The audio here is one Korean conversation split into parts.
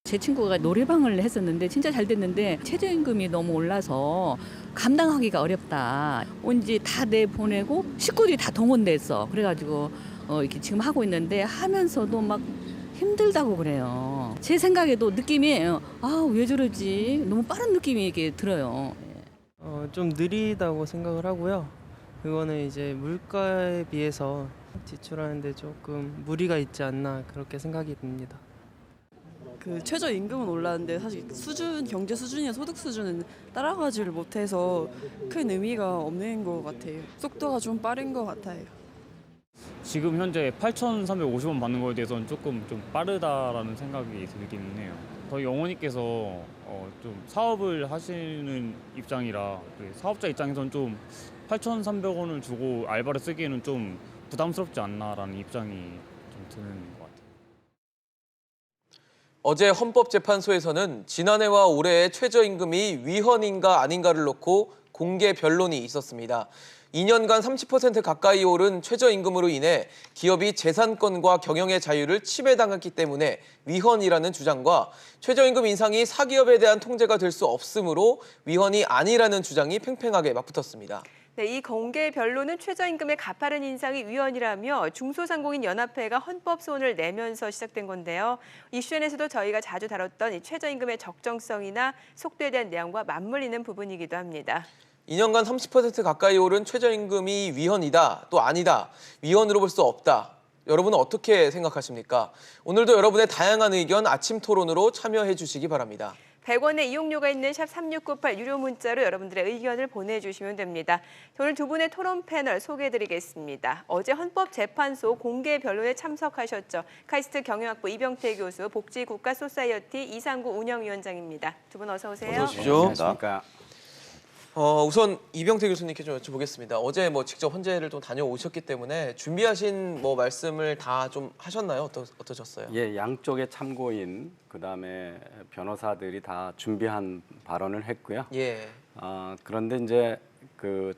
제 친구가 노래방을 했었는데 진짜 잘 됐는데 최저임금이 너무 올라서 감당하기가 어렵다. 온지 다 내보내고 식구들이 다 동원됐어. 그래가지고 이렇게 지금 하고 있는데 하면서도 막 힘들다고 그래요. 제 생각에도 느낌이 왜 저러지? 너무 빠른 느낌이 이렇게 들어요. 좀 느리다고 생각을 하고요. 그거는 이제 물가에 비해서 지출하는데 조금 무리가 있지 않나 그렇게 생각이 듭니다. 그 최저임금은 올랐는데 사실 경제 수준이나 소득 수준은 따라가지를 못해서 큰 의미가 없는 것 같아요. 속도가 좀 빠른 것 같아요. 지금 현재 8,350원 받는 거에 대해서는 조금 좀 빠르다라는 생각이 들기는 해요. 저희 어머니께서 좀 사업을 하시는 입장이라 사업자 입장에서는 좀 8,300원을 주고 알바를 쓰기에는 좀 부담스럽지 않나라는 입장이 좀 드는 것 같아요. 어제 헌법재판소에서는 지난해와 올해의 최저임금이 위헌인가 아닌가를 놓고 공개 변론이 있었습니다. 2년간 30% 가까이 오른 최저임금으로 인해 기업이 재산권과 경영의 자유를 침해당했기 때문에 위헌이라는 주장과 최저임금 인상이 사기업에 대한 통제가 될 수 없으므로 위헌이 아니라는 주장이 팽팽하게 맞붙었습니다. 네, 이 공개 변론은 최저임금의 가파른 인상이 위헌이라며 중소상공인연합회가 헌법소원을 내면서 시작된 건데요. 이슈엔에서도 저희가 자주 다뤘던 이 최저임금의 적정성이나 속도에 대한 내용과 맞물리는 부분이기도 합니다. 2년간 30% 가까이 오른 최저임금이 위헌이다, 또 아니다, 위헌으로 볼 수 없다. 여러분은 어떻게 생각하십니까? 오늘도 여러분의 다양한 의견 아침 토론으로 참여해 주시기 바랍니다. 100원의 이용료가 있는 샵 3698 유료 문자로 여러분들의 의견을 보내주시면 됩니다. 오늘 두 분의 토론 패널 소개해드리겠습니다. 어제 헌법재판소 공개 변론에 참석하셨죠. 카이스트 경영학부 이병태 교수, 복지국가소사이어티 이상구 운영위원장입니다. 두 분 어서 오세요. 어서 오십시오. 안녕하십니까. 우선 이병태 교수님께 좀 여쭤보겠습니다. 어제 직접 헌재를 좀 다녀오셨기 때문에 준비하신 말씀을 다 좀 하셨나요? 어떠셨어요? 예, 양쪽의 참고인 그다음에 변호사들이 다 준비한 발언을 했고요. 예. 그런데 이제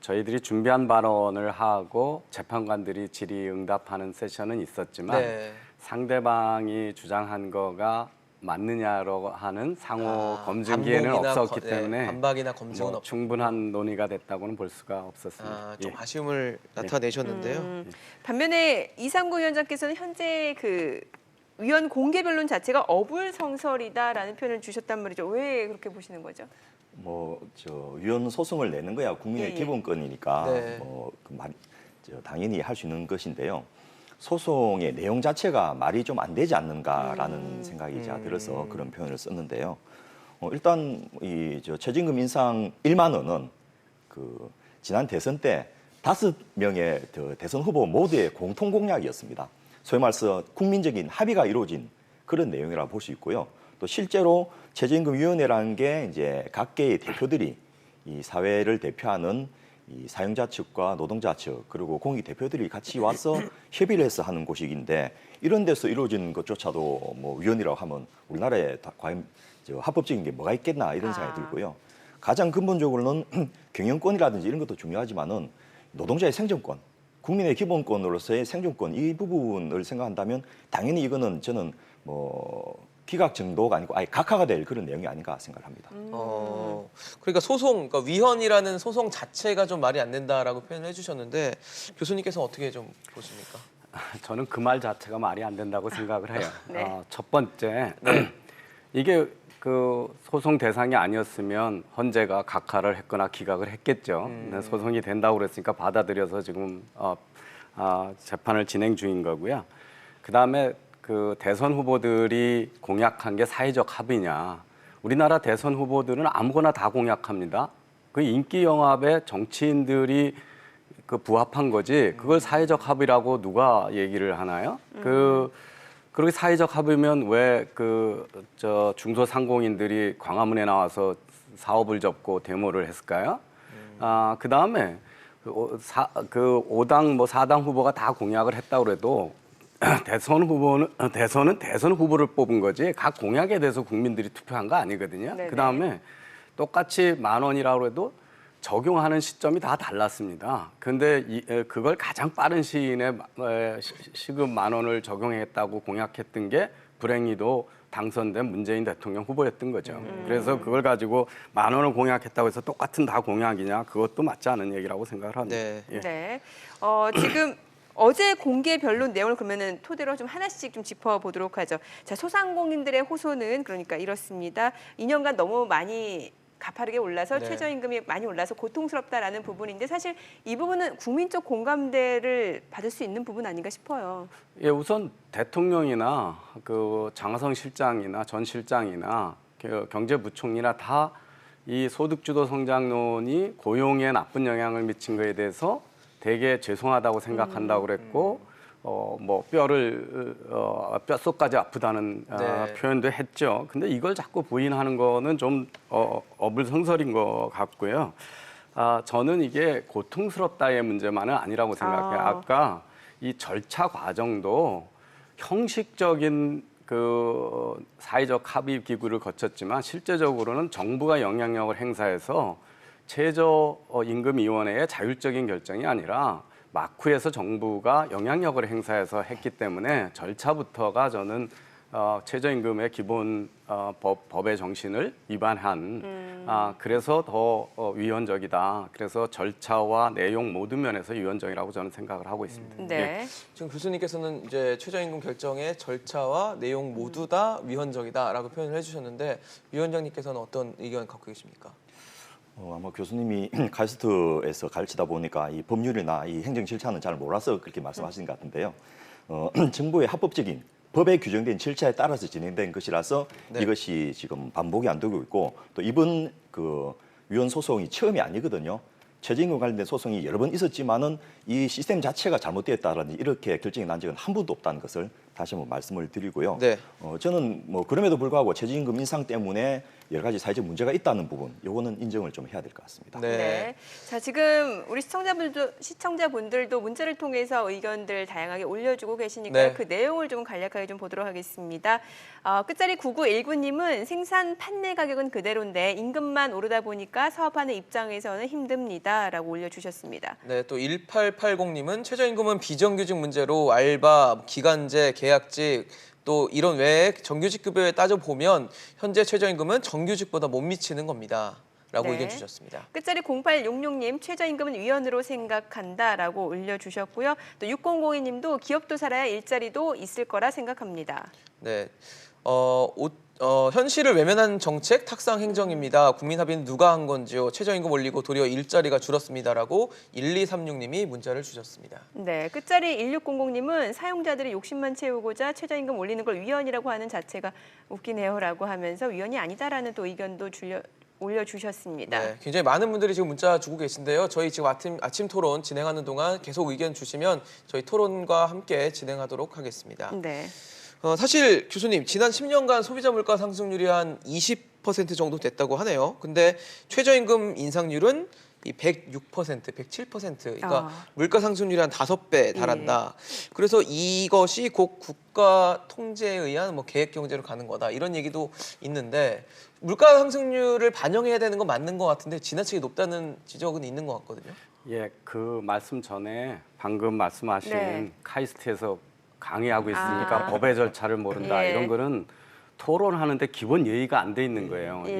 저희들이 준비한 발언을 하고 재판관들이 질의응답하는 세션은 있었지만 네. 상대방이 주장한 거가 맞느냐로 하는 상호 검증 기회는 없었기 때문에 반박이나 검증은 없었고 충분한 논의가 됐다고는 볼 수가 없었습니다. 좀 아쉬움을 나타내셨는데요. 반면에 이상구 위원장께서는 현재 위원 공개 변론 자체가 어불성설이다라는 표현을 주셨단 말이죠. 왜 그렇게 보시는 거죠? 위헌 소송을 내는 거야 국민의 예. 기본권이니까 네. 당연히 할 수 있는 것인데요. 소송의 내용 자체가 말이 좀 안 되지 않는가라는 생각이 제가 들어서 그런 표현을 썼는데요. 일단 최저임금 인상 1만 원은 지난 대선 때 5명의 대선 후보 모두의 공통 공약이었습니다. 소위 말해서 국민적인 합의가 이루어진 그런 내용이라고 볼 수 있고요. 또 실제로 최저임금위원회라는 게 이제 각계의 대표들이 이 사회를 대표하는 이 사용자 측과 노동자 측 그리고 공익 대표들이 같이 와서 협의를 해서 하는 곳인데 이런 데서 이루어진 것조차도 위헌이라고 하면 우리나라에 과연 합법적인 게 뭐가 있겠나 이런 생각이 들고요. 가장 근본적으로는 경영권이라든지 이런 것도 중요하지만은 노동자의 생존권, 국민의 기본권으로서의 생존권 이 부분을 생각한다면 당연히 이거는 저는 기각 정도가 아니고 아예 각하가 될 그런 내용이 아닌가 생각합니다. 그러니까 그러니까 위헌이라는 소송 자체가 좀 말이 안 된다라고 표현을 해주셨는데 교수님께서 어떻게 좀 보십니까? 저는 그 말 자체가 말이 안 된다고 생각을 해요. 네. 첫 번째, 이게 소송 대상이 아니었으면 헌재가 각하를 했거나 기각을 했겠죠. 근데 소송이 된다고 그랬으니까 받아들여서 지금 재판을 진행 중인 거고요. 그다음에 대선 후보들이 공약한 게 사회적 합의냐. 우리나라 대선 후보들은 아무거나 다 공약합니다. 인기 영합에 정치인들이 부합한 거지 그걸 사회적 합의라고 누가 얘기를 하나요? 그렇게 사회적 합의면 왜 중소상공인들이 광화문에 나와서 사업을 접고 데모를 했을까요? 그다음에 5당 4당 후보가 다 공약을 했다고 그래도 대선은 대선 후보를 뽑은 거지 각 공약에 대해서 국민들이 투표한 거 아니거든요. 네네. 그다음에 똑같이 10,000원이라고 해도 적용하는 시점이 다 달랐습니다. 그런데 그걸 가장 빠른 시일 내에 시급 10,000원을 적용했다고 공약했던 게 불행히도 당선된 문재인 대통령 후보였던 거죠. 그래서 그걸 가지고 10,000원을 공약했다고 해서 똑같은 다 공약이냐? 그것도 맞지 않은 얘기라고 생각을 합니다. 네. 예. 네. 지금 어제 공개 변론 내용을 그러면은 토대로 좀 하나씩 좀 짚어보도록 하죠. 자, 소상공인들의 호소는 그러니까 이렇습니다. 2년간 너무 많이 가파르게 올라서 네. 최저임금이 많이 올라서 고통스럽다라는 부분인데 사실 이 부분은 국민적 공감대를 받을 수 있는 부분 아닌가 싶어요. 예, 우선 대통령이나 그 장하성 실장이나 전 실장이나 그 경제부총리나 다 이 소득주도 성장론이 고용에 나쁜 영향을 미친 거에 대해서 되게 죄송하다고 생각한다고 그랬고 뭐 뼛속까지 아프다는 네. 표현도 했죠. 근데 이걸 자꾸 부인하는 거는 좀 어불성설인 것 같고요. 저는 이게 고통스럽다의 문제만은 아니라고 생각해요. 아까 이 절차 과정도 형식적인 그 사회적 합의 기구를 거쳤지만 실제적으로는 정부가 영향력을 행사해서 최저임금위원회의 자율적인 결정이 아니라 마쿠에서 정부가 영향력을 행사해서 했기 때문에 절차부터가 저는 최저임금의 기본 법의 정신을 위반한 그래서 더 위헌적이다. 그래서 절차와 내용 모든 면에서 위헌적이라고 저는 생각을 하고 있습니다. 네. 지금 교수님께서는 이제 최저임금 결정의 절차와 내용 모두 다 위헌적이다라고 표현을 해주셨는데 위원장님께서는 어떤 의견 갖고 계십니까? 아마 교수님이 카이스트에서 가르치다 보니까 이 법률이나 이 행정 절차는 잘 몰라서 그렇게 말씀하신 것 같은데요. 정부의 합법적인 법에 규정된 절차에 따라서 진행된 것이라서 네. 이것이 지금 반복이 안 되고 있고 또 이번 그 위헌 소송이 처음이 아니거든요. 최저임금 관련된 소송이 여러 번 있었지만은 이 시스템 자체가 잘못되었다라는 이렇게 결정이 난 적은 한 번도 없다는 것을 다시 한번 말씀을 드리고요. 네. 저는 뭐 그럼에도 불구하고 최저임금 인상 때문에 여러 가지 사회적 문제가 있다는 부분, 요거는 인정을 좀 해야 될 것 같습니다. 네. 자, 지금 우리 시청자분들도 문자를 통해서 의견들 다양하게 올려주고 계시니까요. 네. 그 내용을 좀 간략하게 좀 보도록 하겠습니다. 끝자리 9919님은 생산 판매 가격은 그대로인데 임금만 오르다 보니까 사업하는 입장에서는 힘듭니다라고 올려주셨습니다. 네, 또 1880님은 최저임금은 비정규직 문제로 알바, 기간제, 계약직 또 이런 외에 정규직 급여에 따져보면 현재 최저임금은 정규직보다 못 미치는 겁니다. 라고 네. 의견 주셨습니다. 끝자리 0866님 최저임금은 위헌으로 생각한다라고 올려주셨고요. 또 6002님도 기업도 살아야 일자리도 있을 거라 생각합니다. 네, 현실을 외면한 정책 탁상 행정입니다. 국민 합의는 누가 한 건지요? 최저임금 올리고 도리어 일자리가 줄었습니다라고 1236님이 문자를 주셨습니다. 네, 끝자리 1600님은 사용자들이 욕심만 채우고자 최저임금 올리는 걸 위헌이라고 하는 자체가 웃기네요라고 하면서 위헌이 아니다라는 또 의견도 올려주셨습니다. 네, 굉장히 많은 분들이 지금 문자 주고 계신데요. 저희 지금 아침 토론 진행하는 동안 계속 의견 주시면 저희 토론과 함께 진행하도록 하겠습니다. 네. 사실 교수님, 지난 10년간 소비자 물가 상승률이 한 20% 정도 됐다고 하네요. 근데 최저임금 인상률은 이 106%, 107%. 그러니까 물가 상승률이 한 5배 달한다. 그래서 이것이 곧 국가 통제에 의한 뭐 계획 경제로 가는 거다. 이런 얘기도 있는데 물가 상승률을 반영해야 되는 건 맞는 것 같은데 지나치게 높다는 지적은 있는 것 같거든요. 예, 그 말씀 전에 방금 말씀하신 네. 카이스트에서 강의하고 있으니까 법의 절차를 모른다 예. 이런 거는 토론하는데 기본 예의가 안 돼 있는 거예요. 예,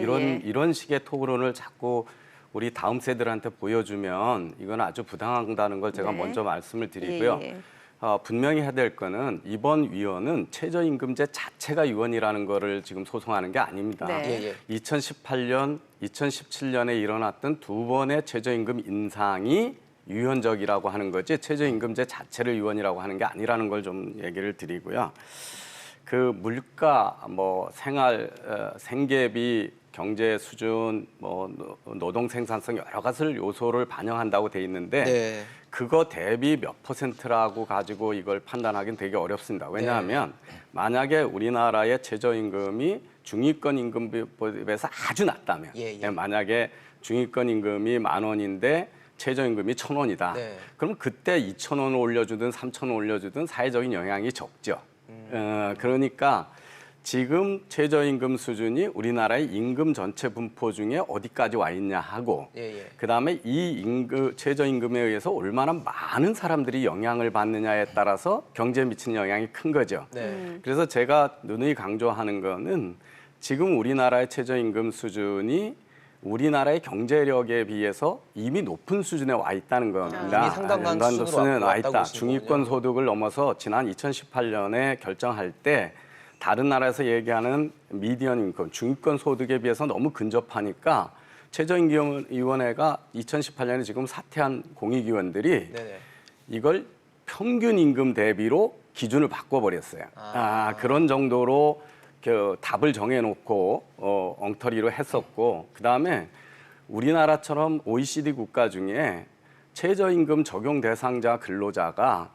이런 식의 토론을 자꾸 우리 다음 세대들한테 보여주면 이건 아주 부당하다는 걸 제가 네. 먼저 말씀을 드리고요. 예. 분명히 해야 될 거는 이번 위헌은 최저임금제 자체가 위헌이라는 거를 지금 소송하는 게 아닙니다. 네. 2018년, 2017년에 일어났던 두 번의 최저임금 인상이 위헌적이라고 하는 거지 최저임금제 자체를 위헌이라고 하는 게 아니라는 걸 좀 얘기를 드리고요. 그 물가, 뭐 생활, 생계비, 경제 수준, 뭐 노동 생산성 여러 가지 요소를 반영한다고 돼 있는데 네. 그거 대비 몇 %라고 가지고 이걸 판단하기는 되게 어렵습니다. 왜냐하면 만약에 우리나라의 최저임금이 중위권 임금비에 아주 낮다면 만약에 중위권 임금이 10,000원인데 최저임금이 1,000원이다. 네. 그럼 그때 2,000원을 올려주든 3,000원 올려주든 사회적인 영향이 적죠. 그러니까 지금 최저임금 수준이 우리나라의 임금 전체 분포 중에 어디까지 와 있냐 하고 그다음에 이 최저임금에 의해서 얼마나 많은 사람들이 영향을 받느냐에 따라서 경제에 미치는 영향이 큰 거죠. 그래서 제가 누누이 강조하는 거는 지금 우리나라의 최저임금 수준이 우리나라의 경제력에 비해서 이미 높은 수준에 와 있다는 겁니다. 이미 상당한 수준으로 수준에 와 왔다고 있다. 보시는군요. 중위권 소득을 넘어서 지난 2018년에 결정할 때 다른 나라에서 얘기하는 미디언 인컴, 중위권 소득에 비해서 너무 근접하니까 최저임금위원회가 2018년에 지금 사퇴한 공익위원들이 이걸 평균 임금 대비로 기준을 바꿔버렸어요. 그런 정도로 그 답을 정해놓고 엉터리로 했었고 그다음에 우리나라처럼 OECD 국가 중에 최저임금 적용 대상자 근로자가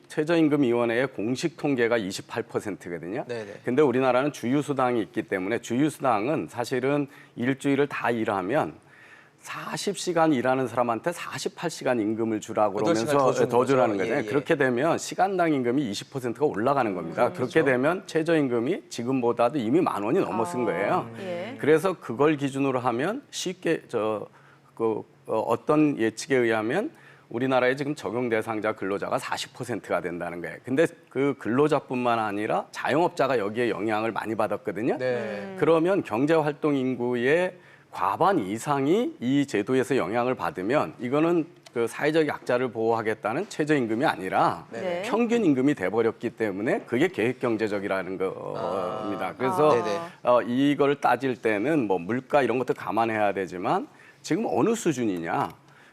최저임금위원회의 공식 통계가 28%거든요. 근데 우리나라는 주휴수당이 있기 때문에 주휴수당은 사실은 일주일을 다 일하면 40시간 일하는 사람한테 48시간 임금을 주라고 그러면서 더 주라는 거죠. 그렇게 되면 시간당 임금이 20%가 올라가는 겁니다. 그렇게 되면 최저임금이 지금보다도 이미 10,000원이 넘어선 거예요. 그래서 그걸 기준으로 하면 쉽게 어떤 예측에 의하면 우리나라에 지금 적용 대상자 근로자가 40%가 된다는 거예요. 근데 그 근로자뿐만 아니라 자영업자가 여기에 영향을 많이 받았거든요. 그러면 경제활동 인구의 과반 이상이 이 제도에서 영향을 받으면 이거는 그 사회적 약자를 보호하겠다는 최저임금이 아니라 평균 임금이 돼버렸기 때문에 그게 계획경제적이라는 겁니다. 그래서 이걸 따질 때는 뭐 물가 이런 것도 감안해야 되지만 지금 어느 수준이냐,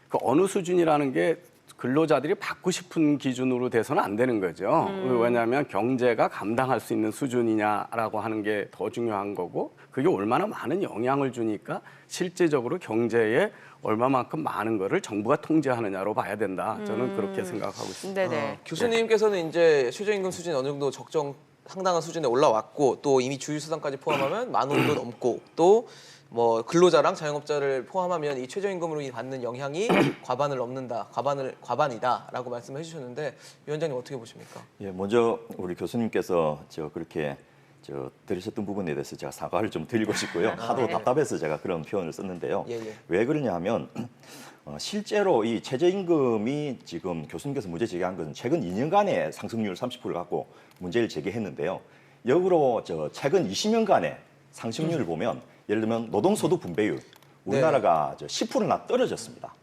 그 어느 수준이라는 게 근로자들이 받고 싶은 기준으로 돼서는 안 되는 거죠. 왜냐하면 경제가 감당할 수 있는 수준이냐라고 하는 게 더 중요한 거고 그게 얼마나 많은 영향을 주니까 실제적으로 경제에 얼마만큼 많은 거를 정부가 통제하느냐로 봐야 된다. 저는 그렇게 생각하고 있습니다. 교수님께서는 이제 최저임금 수준이 어느 정도 상당한 수준에 올라왔고 또 이미 주휴수당까지 포함하면 10,000원도 넘고 또 뭐 근로자랑 자영업자를 포함하면 이 최저임금으로 받는 영향이 과반을 넘는다, 과반이다라고 말씀해 주셨는데 위원장님 어떻게 보십니까? 예, 먼저 우리 교수님께서 그렇게 들으셨던 부분에 대해서 제가 사과를 좀 드리고 싶고요. 하도 답답해서 제가 그런 표현을 썼는데요. 왜 그러냐 하면 실제로 이 최저임금이 지금 교수님께서 문제 제기한 것은 최근 2년간의 상승률 30%를 갖고 문제를 제기했는데요. 역으로 최근 20년간의 상승률을 보면 예를 들면 노동소득 분배율 우리나라가 10%나 떨어졌습니다.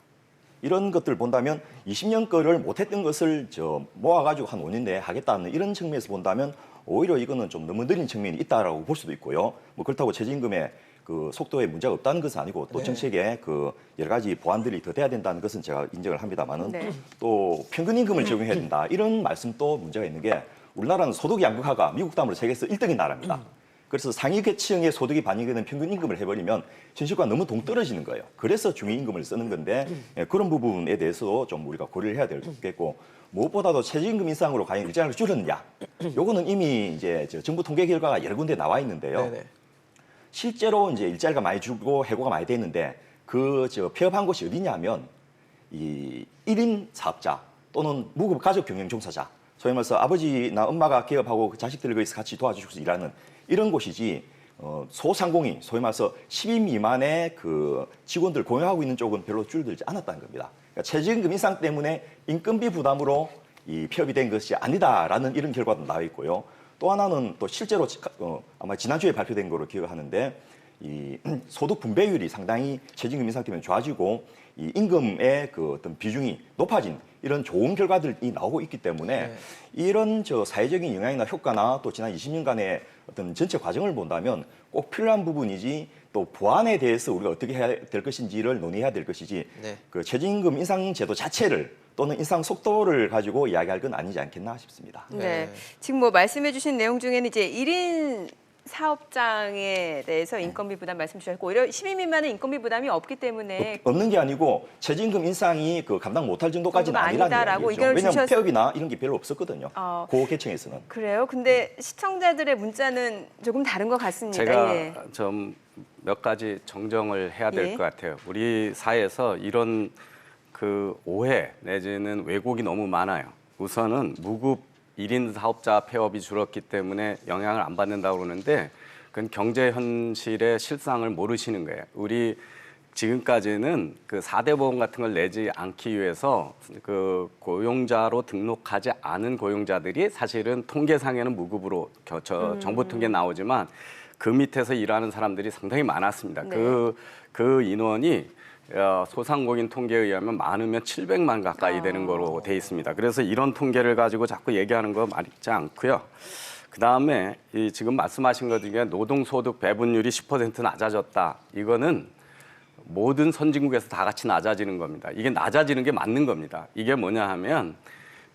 이런 것들 본다면 20년 거를 못했던 것을 모아가지고 한 5년 내에 하겠다는 이런 측면에서 본다면 오히려 이거는 좀 너무 느린 측면이 있다라고 볼 수도 있고요. 뭐 그렇다고 최저임금의 그 속도에 문제가 없다는 것은 아니고 또 정책에 그 여러 가지 보완들이 더 돼야 된다는 것은 제가 인정을 합니다만은 또 평균임금을 적용해야 된다 이런 말씀도 문제가 있는 게 우리나라는 소득 양극화가 미국 다음으로 세계에서 1등인 나라입니다. 그래서 상위 계층의 소득이 반영되는 평균 임금을 해버리면 현실과 너무 동떨어지는 거예요. 그래서 중위임금을 쓰는 건데 그런 부분에 대해서도 좀 우리가 고려를 해야 되겠고 무엇보다도 최저임금 인상으로 과연 일자리를 줄였느냐. 요거는 이미 이제 정부 통계 결과가 여러 군데 나와 있는데요. 실제로 이제 일자리가 많이 줄고 해고가 많이 됐는데 폐업한 곳이 어디냐면 이 1인 사업자 또는 무급 가족 경영 종사자 소위 말해서 아버지나 엄마가 개업하고 그 자식들을 거기서 같이 도와주셔서 일하는 이런 곳이지 소상공인, 소위 말해서 10인 미만의 그 직원들 고용하고 있는 쪽은 별로 줄어들지 않았다는 겁니다. 그러니까 최저임금 인상 때문에 인건비 부담으로 이 폐업이 된 것이 아니다라는 이런 결과도 나와 있고요. 또 하나는 또 실제로 아마 지난주에 발표된 거로 기억하는데 이 소득 분배율이 상당히 최저임금 인상 때문에 좋아지고 이 임금의 그 어떤 비중이 높아진 이런 좋은 결과들이 나오고 있기 때문에 이런 사회적인 영향이나 효과나 또 지난 20년간의 어떤 전체 과정을 본다면 꼭 필요한 부분이지 또 보완에 대해서 우리가 어떻게 해야 될 것인지를 논의해야 될 것이지 그 최저임금 인상 제도 자체를 또는 인상 속도를 가지고 이야기할 건 아니지 않겠나 싶습니다. 지금 뭐 말씀해 주신 내용 중에는 이제 1인 사업장에 대해서 인건비 부담 말씀 주셨고 오히려 10인 미만은 인건비 부담이 없기 때문에 없는 게 아니고 최저임금 인상이 그 감당 못할 정도까지는 아니라는 얘기죠. 왜냐하면 폐업이나 이런 게 별로 없었거든요. 그 계층에서는. 그래요? 근데 시청자들의 문자는 조금 다른 것 같습니다. 제가 좀 몇 가지 정정을 해야 될 것 같아요. 우리 사회에서 이런 그 오해 내지는 왜곡이 너무 많아요. 우선은 무급 1인 사업자 폐업이 줄었기 때문에 영향을 안 받는다고 그러는데 그건 경제 현실의 실상을 모르시는 거예요. 우리 지금까지는 그 4대 보험 같은 걸 내지 않기 위해서 그 고용자로 등록하지 않은 고용자들이 사실은 통계상에는 무급으로 정부 통계 나오지만 그 밑에서 일하는 사람들이 상당히 많았습니다. 네. 그 인원이 소상공인 통계에 의하면 많으면 700만 가까이 되는 거로 돼 있습니다. 그래서 이런 통계를 가지고 자꾸 얘기하는 거 맞지 않고요. 그다음에 이 지금 말씀하신 것 중에 노동소득 배분율이 10% 낮아졌다. 이거는 모든 선진국에서 다 같이 낮아지는 겁니다. 이게 낮아지는 게 맞는 겁니다. 이게 뭐냐 하면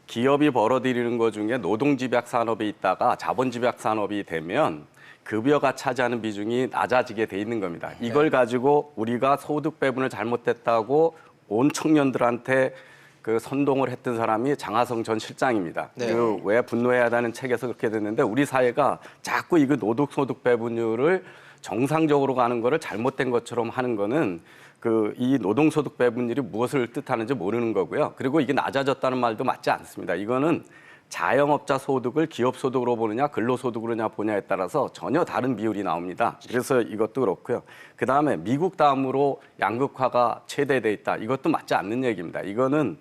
기업이 벌어들이는 것 중에 노동집약 산업이 있다가 자본집약 산업이 되면 급여가 차지하는 비중이 낮아지게 돼 있는 겁니다. 이걸 가지고 우리가 소득 배분을 잘못했다고 온 청년들한테 그 선동을 했던 사람이 장하성 전 실장입니다. 네. 그 왜 분노해야 하는 책에서 그렇게 됐는데 우리 사회가 자꾸 이거 노동소득 배분율을 정상적으로 가는 거를 잘못된 것처럼 하는 거는 그 이 노동소득 배분율이 무엇을 뜻하는지 모르는 거고요. 그리고 이게 낮아졌다는 말도 맞지 않습니다. 이거는 자영업자 소득을 기업 소득으로 보느냐 근로소득으로냐 보냐에 따라서 전혀 다른 비율이 나옵니다. 그래서 이것도 그렇고요. 그다음에 미국 다음으로 양극화가 최대돼 있다. 이것도 맞지 않는 얘기입니다. 이거는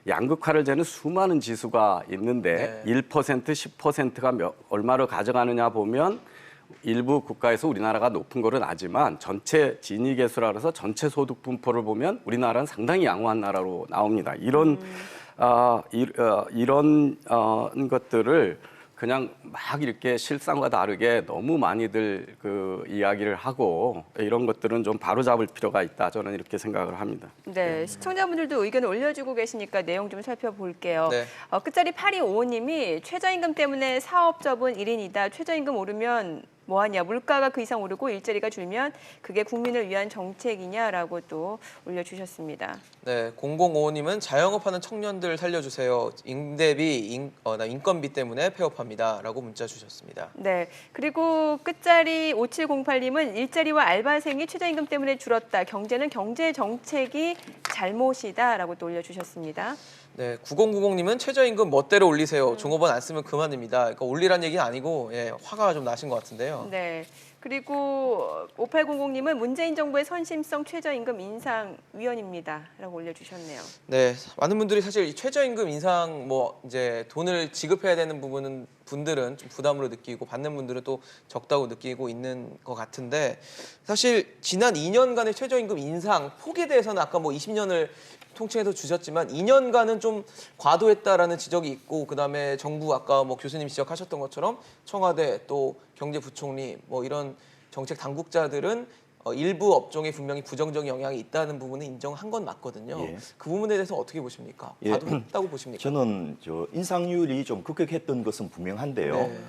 양극화를 재는 수많은 지수가 있는데 1%, 10%가 얼마를 가져가느냐 보면 일부 국가에서 우리나라가 높은 거는 나지만 전체 지니계수라 그래서 전체 소득 분포를 보면 우리나라는 상당히 양호한 나라로 나옵니다. 이런 것들을 그냥 막 이렇게 실상과 다르게 너무 많이들 그 이야기를 하고 이런 것들은 좀 바로잡을 필요가 있다. 저는 이렇게 생각을 합니다. 네, 시청자분들도 의견을 올려주고 계시니까 내용 좀 살펴볼게요. 네. 끝자리 8255님이 최저임금 때문에 사업 접은 1인이다. 최저임금 오르면 뭐하냐. 물가가 그 이상 오르고 일자리가 줄면 그게 국민을 위한 정책이냐라고 또 올려주셨습니다. 네, 0055님은 자영업하는 청년들 살려주세요. 임대비, 인건비 때문에 폐업합니다라고 문자 주셨습니다. 네, 그리고 끝자리 5708님은 일자리와 알바생이 최저임금 때문에 줄었다. 경제는 경제 정책이 잘못이다라고 또 올려주셨습니다. 네, 9090님은 최저임금 멋대로 올리세요. 종업원 안 쓰면 그만입니다. 그러니까 올리란 얘기는 아니고 화가 좀 나신 것 같은데요. 네. 그리고 5800님은 문재인 정부의 선심성 최저임금 인상 위헌입니다라고 올려주셨네요. 네, 많은 분들이 사실 이 최저임금 인상 이제 돈을 지급해야 되는 분들은 좀 부담으로 느끼고 받는 분들은 또 적다고 느끼고 있는 것 같은데 사실 지난 2년간의 최저임금 인상 폭에 대해서는 아까 20년을 통칭해서 주셨지만 2년간은 좀 과도했다라는 지적이 있고 그다음에 정부 아까 교수님 지적하셨던 것처럼 청와대 또 경제부총리 이런 정책 당국자들은 일부 업종에 분명히 부정적인 영향이 있다는 부분은 인정한 건 맞거든요. 예. 그 부분에 대해서 어떻게 보십니까? 예. 과도했다고 보십니까? 저는 인상률이 좀 급격했던 것은 분명한데요. 네.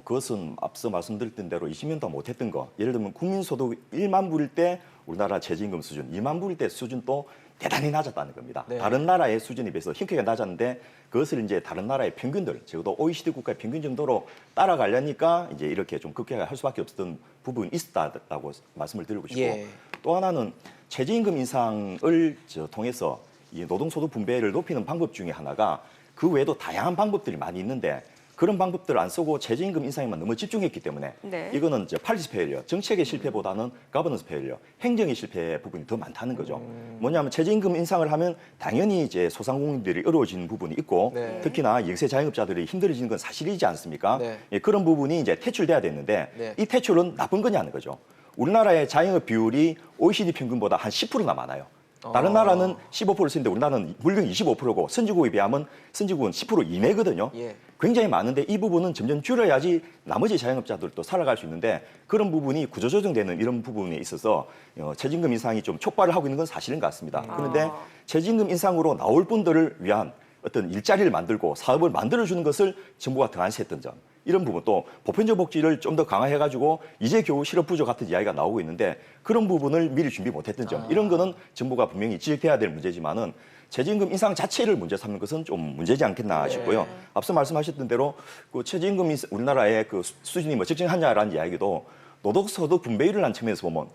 그것은 앞서 말씀드렸던 대로 20년 동안 못했던 거. 예를 들면 국민소득 1만 불일 때 우리나라 최저임금 수준, 2만 불일 때 수준도 대단히 낮았다는 겁니다. 네. 다른 나라의 수준에 비해서 힘크게 낮았는데 그것을 이제 다른 나라의 평균들, 적어도 OECD 국가의 평균 정도로 따라가려니까 이제 이렇게 좀 급격하게 할 수밖에 없었던 부분이 있었다고 말씀을 드리고 싶고 예. 또 하나는 최저임금 인상을 통해서 이 노동소득 분배를 높이는 방법 중에 하나가 그 외에도 다양한 방법들이 많이 있는데 그런 방법들을 안 쓰고 최저임금 인상에만 너무 집중했기 때문에 네. 이거는 팔리시 페일리어, 정책의 실패보다는 가버넌스 페일리어, 행정의 실패 부분이 더 많다는 거죠. 뭐냐면 최저임금 인상을 하면 당연히 이제 소상공인들이 어려워지는 부분이 있고 네. 특히나 영세 자영업자들이 힘들어지는 건 사실이지 않습니까? 네. 예, 그런 부분이 이제 퇴출돼야 되는데 네. 이 퇴출은 나쁜 거냐는 거죠. 우리나라의 자영업 비율이 OECD 평균보다 한 10%나 많아요. 다른 나라는 15%를 쓰는데 우리나라는 물론 25%고 선진국에 비하면 선진국은 10% 이내거든요. 예. 굉장히 많은데 이 부분은 점점 줄여야지 나머지 자영업자들도 살아갈 수 있는데 그런 부분이 구조조정되는 이런 부분에 있어서 최저임금 인상이 좀 촉발을 하고 있는 건 사실인 것 같습니다. 그런데 최저임금 인상으로 나올 분들을 위한 어떤 일자리를 만들고 사업을 만들어주는 것을 정부가 더 안 했던 점. 이런 부분 또 보편적 복지를 좀 더 강화해가지고 이제 겨우 실업 부족 같은 이야기가 나오고 있는데 그런 부분을 미리 준비 못했던 점 이런 거는 정부가 분명히 지적해야 될 문제지만은 최저임금 인상 자체를 문제 삼는 것은 좀 문제지 않겠나 싶고요. 앞서 말씀하셨던 대로 그 최저임금 우리나라의 그 수준이 적정하냐라는 이야기도 노동소득 분배율을 한 측면에서 보면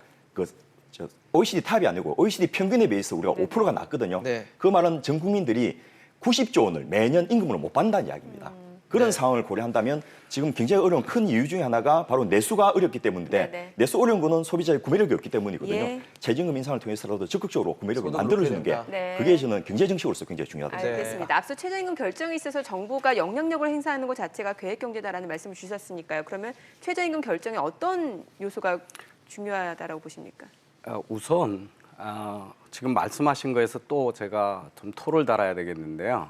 OECD 탑이 아니고 OECD 평균에 비해서 우리가 5%가 낮거든요. 네. 그 말은 전 국민들이 90조 원을 매년 임금으로 못 받는다는 이야기입니다. 그런 네. 상황을 고려한다면 지금 굉장히 어려운 큰 이유 중에 하나가 바로 내수가 어렵기 때문인데 네네. 내수 어려운 거는 소비자의 구매력이 없기 때문이거든요. 예. 최저임금 인상을 통해서라도 적극적으로 구매력을 소득을 만들어주는 게 높여야 된다. 그게 저는 경제 정책으로서 굉장히 중요하다고 생각합니다. 알겠습니다. 앞서 최저임금 결정에 있어서 정부가 영향력을 행사하는 것 자체가 계획경제다라는 말씀을 주셨으니까요. 그러면 최저임금 결정에 어떤 요소가 중요하다라고 보십니까? 우선 지금 말씀하신 거에서 또 제가 좀 토를 달아야 되겠는데요.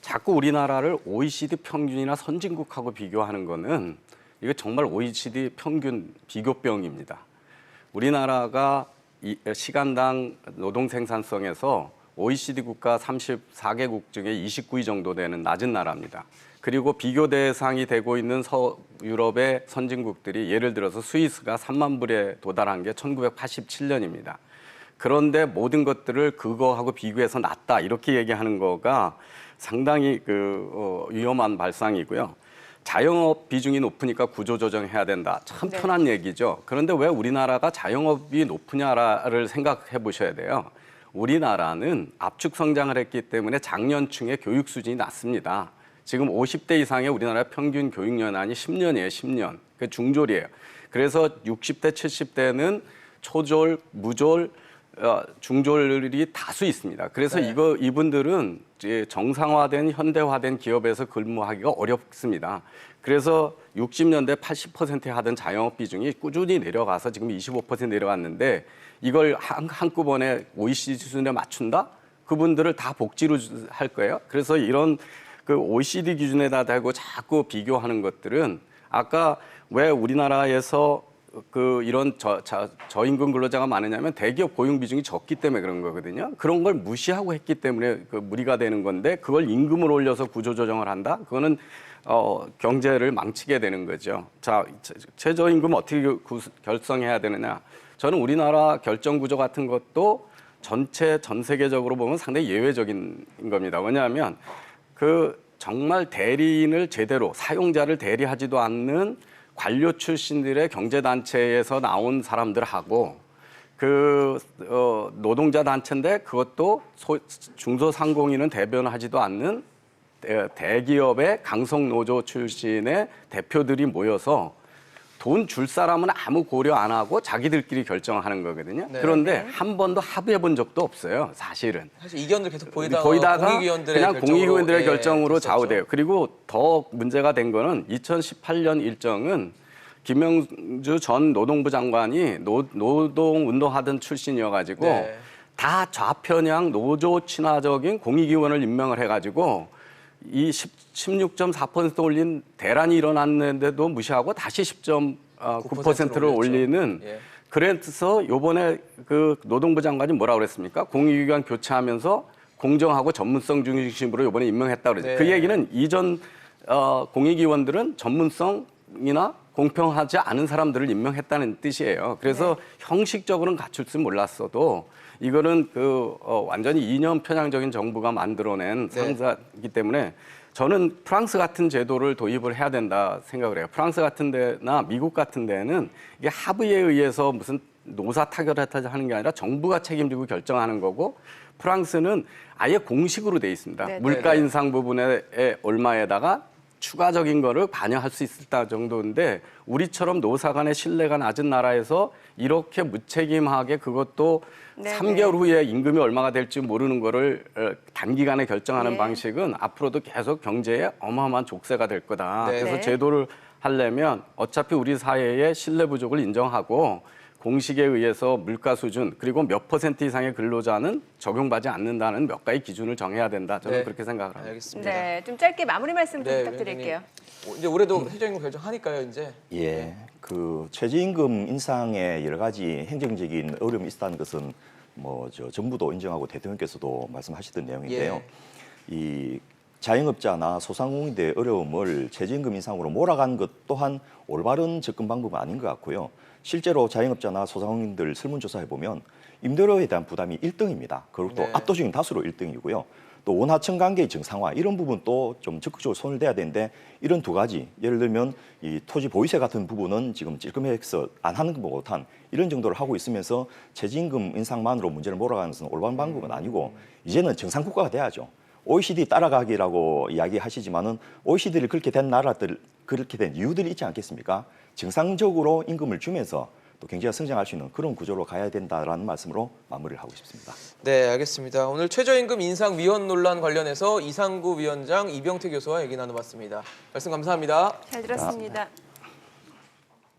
자꾸 우리나라를 OECD 평균이나 선진국하고 비교하는 거는 이거 정말 OECD 평균 비교병입니다. 우리나라가 시간당 노동 생산성에서 OECD 국가 34개국 중에 29위 정도 되는 낮은 나라입니다. 그리고 비교 대상이 되고 있는 서유럽의 선진국들이 예를 들어서 스위스가 3만 불에 도달한 게 1987년입니다. 그런데 모든 것들을 그거하고 비교해서 낮다 이렇게 얘기하는 거가 상당히 위험한 발상이고요. 자영업 비중이 높으니까 구조조정해야 된다. 참 네. 편한 얘기죠. 그런데 왜 우리나라가 자영업이 높으냐를 생각해 보셔야 돼요. 우리나라는 압축 성장을 했기 때문에 장년층의 교육 수준이 낮습니다. 지금 50대 이상의 우리나라 평균 교육 연한이 10년이에요, 10년. 그 중졸이에요. 그래서 60대, 70대는 초졸, 무졸, 중졸이 다수 있습니다. 그래서 네. 이분들은 이제 정상화된 현대화된 기업에서 근무하기가 어렵습니다. 그래서 60년대 80% 하던 자영업 비중이 꾸준히 내려가서 지금 25% 내려갔는데 이걸 한꺼번에 OECD 수준에 맞춘다? 그분들을 다 복지로 할 거예요. 그래서 이런 그 OECD 기준에다 대고 자꾸 비교하는 것들은 아까 왜 우리나라에서 이런 저임금 근로자가 많으냐면 대기업 고용 비중이 적기 때문에 그런 거거든요. 그런 걸 무시하고 했기 때문에 무리가 되는 건데 그걸 임금을 올려서 구조조정을 한다? 그거는 경제를 망치게 되는 거죠. 자, 최저임금 어떻게 결정해야 되느냐? 저는 우리나라 결정 구조 같은 것도 전 세계적으로 보면 상당히 예외적인 겁니다. 왜냐하면 정말 대리인을 제대로 사용자를 대리하지도 않는 관료 출신들의 경제단체에서 나온 사람들하고 노동자 단체인데 그것도 중소상공인은 대변하지도 않는 대기업의 강성노조 출신의 대표들이 모여서 돈 줄 사람은 아무 고려 안 하고 자기들끼리 결정하는 거거든요. 네. 그런데 한 번도 합의해 본 적도 없어요, 사실은. 사실 이견들 계속 보이다가 공익위원들의 그냥 결정으로, 공익위원들의 결정으로 됐었죠. 좌우돼요. 그리고 더 문제가 된 거는 2018년 일정은 김명주 전 노동부 장관이 노동운동하던 출신이어가지고 네. 다 좌편향 노조 친화적인 공익위원을 임명을 해가지고 이 16.4% 올린 대란이 일어났는데도 무시하고 다시 10.9%를 올리는 예. 그래서 이번에 노동부 장관이 뭐라고 그랬습니까? 공익위원 교체하면서 공정하고 전문성 중심으로 이번에 임명했다고 그러죠. 네. 그 얘기는 이전 공익위원들은 전문성이나 공평하지 않은 사람들을 임명했다는 뜻이에요. 그래서 형식적으로는 갖출 줄 몰랐어도 이거는 완전히 이념 편향적인 정부가 만들어낸 네. 상사이기 때문에 저는 프랑스 같은 제도를 도입을 해야 된다 생각을 해요. 프랑스 같은 데나 미국 같은 데는 이게 합의에 의해서 무슨 노사 타결하자 하는 게 아니라 정부가 책임지고 결정하는 거고 프랑스는 아예 공식으로 돼 있습니다. 네, 물가 네. 인상 부분에 얼마에다가 추가적인 거를 반영할 수 있을 정도인데 우리처럼 노사 간의 신뢰가 낮은 나라에서 이렇게 무책임하게 그것도 네, 3개월 후에 임금이 얼마가 될지 모르는 거를 단기간에 결정하는 예. 방식은 앞으로도 계속 경제에 어마어마한 족쇄가 될 거다. 네. 그래서 네. 제도를 하려면 어차피 우리 사회의 신뢰 부족을 인정하고 공식에 의해서 물가 수준 그리고 몇 % 이상의 근로자는 적용받지 않는다는 몇 가지 기준을 정해야 된다. 저는 네. 그렇게 생각을 합니다. 알겠습니다. 네, 좀 짧게 마무리 말씀 좀 네, 부탁드릴게요. 이제 올해도 최저임금 결정하니까요, 이제. 예, 최저임금 인상에 여러 가지 행정적인 어려움이 있다는 것은 정부도 인정하고 대통령께서도 말씀하시던 내용인데요. 이 자영업자나 소상공인들의 어려움을 최저임금 인상으로 몰아간 것 또한 올바른 접근 방법은 아닌 것 같고요. 실제로 자영업자나 소상공인들 설문조사해 보면 임대료에 대한 부담이 1등입니다. 그리고 또 네. 압도적인 다수로 1등이고요. 또 원하청 관계의 정상화 이런 부분도 좀 적극적으로 손을 대야 되는데 이런 두 가지 예를 들면 이 토지 보유세 같은 부분은 지금 찔끔해서 안 하는 것보단 이런 정도를 하고 있으면서 최저임금 인상만으로 문제를 몰아가는 것은 올바른 방법은 아니고 이제는 정상국가가 돼야죠. OECD 따라가기라고 이야기하시지만은 OECD를 그렇게 된 나라들 그렇게 된 이유들이 있지 않겠습니까? 정상적으로 임금을 주면서 또 경제가 성장할 수 있는 그런 구조로 가야 된다라는 말씀으로 마무리를 하고 싶습니다. 네, 알겠습니다. 오늘 최저임금 인상 위헌 논란 관련해서 이상구 위원장, 이병태 교수와 얘기 나눠봤습니다. 말씀 감사합니다. 잘 들었습니다.